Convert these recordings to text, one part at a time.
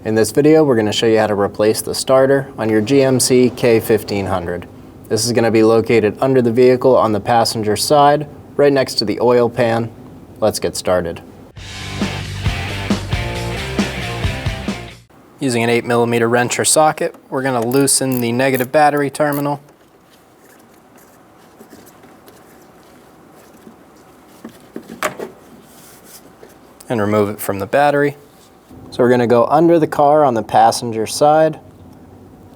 In this video, we're going to show you how to replace the starter on your GMC K1500. This is going to be located under the vehicle on the passenger side, right next to the oil pan. Let's get started. Using an 8mm wrench or socket, we're going to loosen the negative battery terminal. And remove it from the battery. So we're going to go under the car on the passenger side,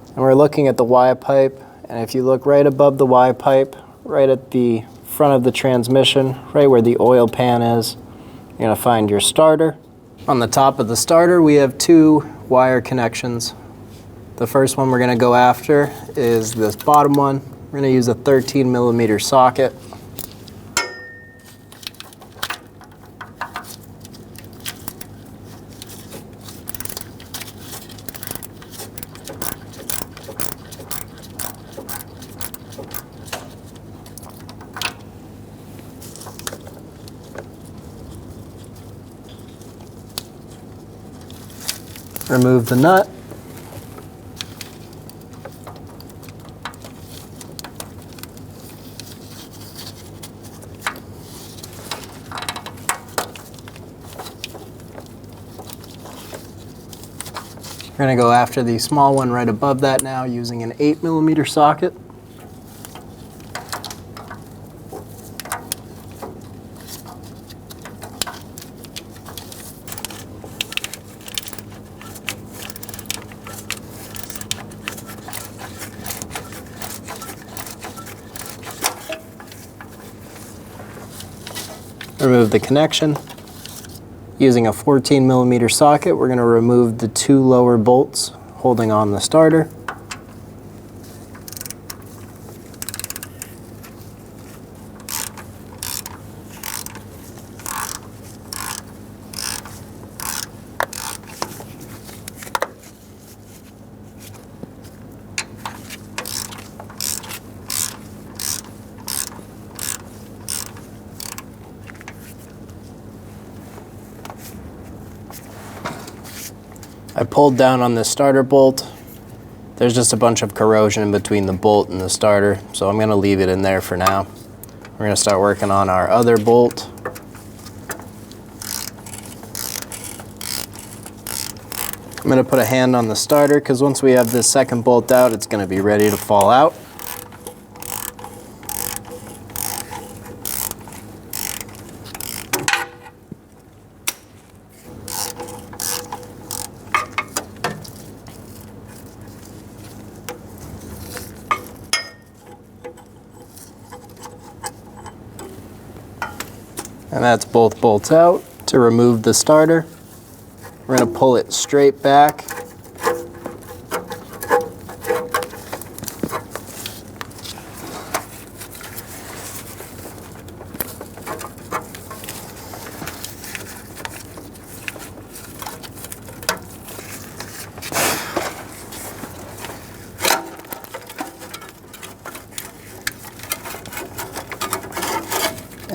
and we're looking at the Y pipe, and if you look right above the Y pipe, right at the front of the transmission, right where the oil pan is, you're going to find your starter. On the top of the starter we have two wire connections. The first one we're going to go after is this bottom one. We're going to use a 13mm socket. Remove the nut. We're going to go after the small one right above that now using an 8mm socket. Remove the connection. Using a 14mm socket, we're going to remove the two lower bolts holding on the starter. I pulled down on this starter bolt. There's just a bunch of corrosion in between the bolt and the starter, so I'm going to leave it in there for now. We're going to start working on our other bolt. I'm going to put a hand on the starter because once we have this second bolt out, it's going to be ready to fall out. And that's both bolts out. To remove the starter, we're going to pull it straight back.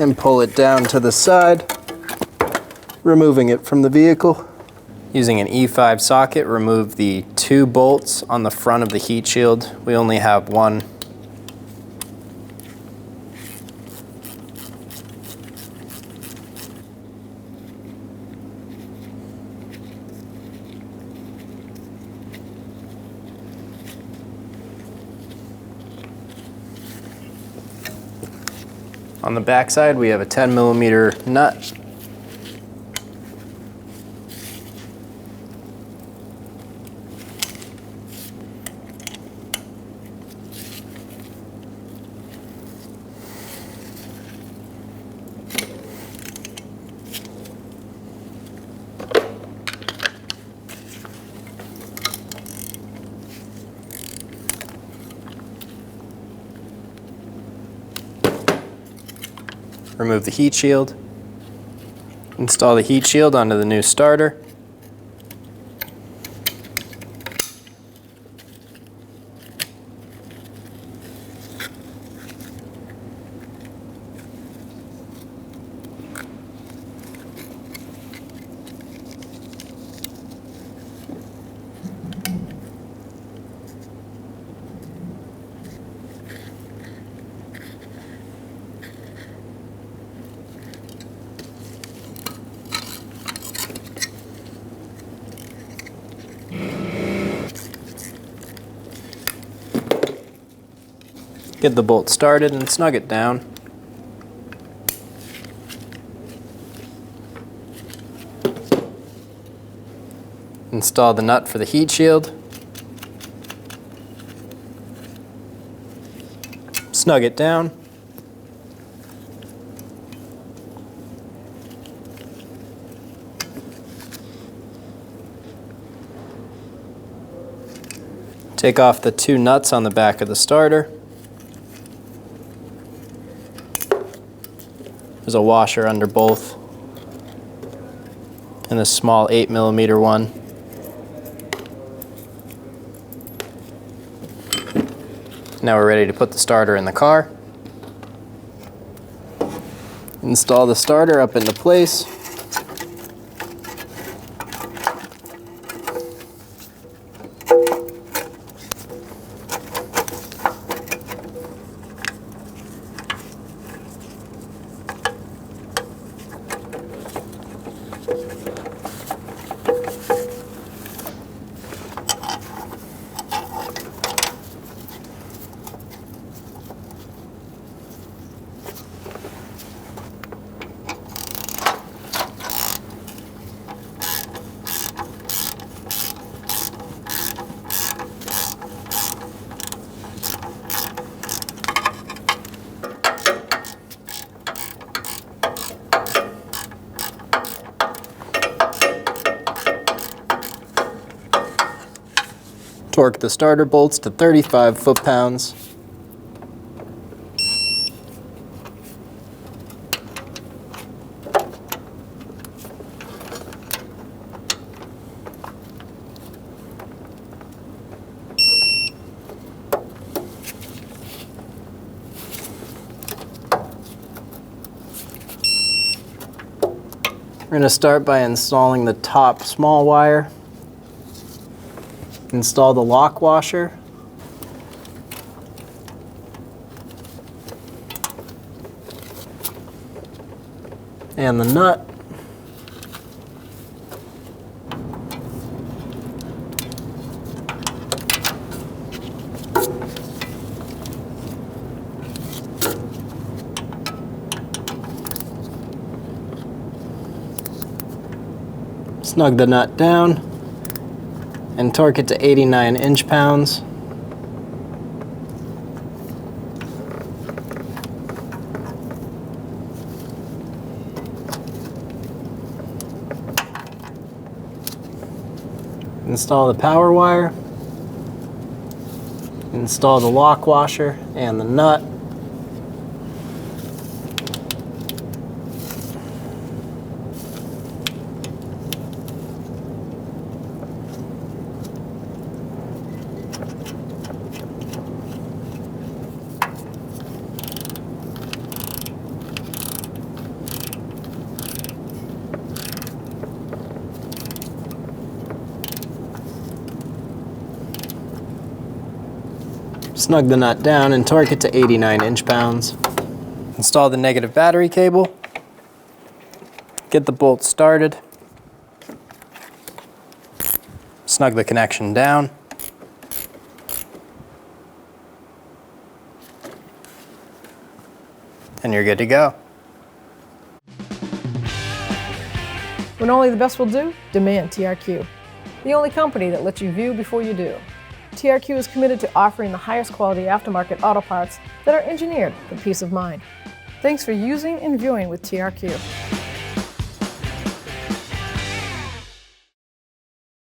And pull it down to the side, removing it from the vehicle. Using an E5 socket, remove the two bolts on the front of the heat shield. We only have one. On the back side, we have a 10mm nut. Remove the heat shield. Install the heat shield onto the new starter. Get the bolt started and snug it down. Install the nut for the heat shield. Snug it down. Take off the two nuts on the back of the starter. There's a washer under both, and a small 8mm one. Now we're ready to put the starter in the car. Install the starter up into place. Torque the starter bolts to 35 foot-pounds. We're going to start by installing the top small wire. Install the lock washer. And the nut. Snug the nut down and torque it to 89 inch-pounds. Install the power wire. Install the lock washer and the nut. Snug the nut down and torque it to 89 inch-pounds. Install the negative battery cable. Get the bolt started. Snug the connection down. And you're good to go. When only the best will do, demand TRQ. The only company that lets you view before you do. TRQ is committed to offering the highest quality aftermarket auto parts that are engineered for peace of mind. Thanks for using and viewing with TRQ.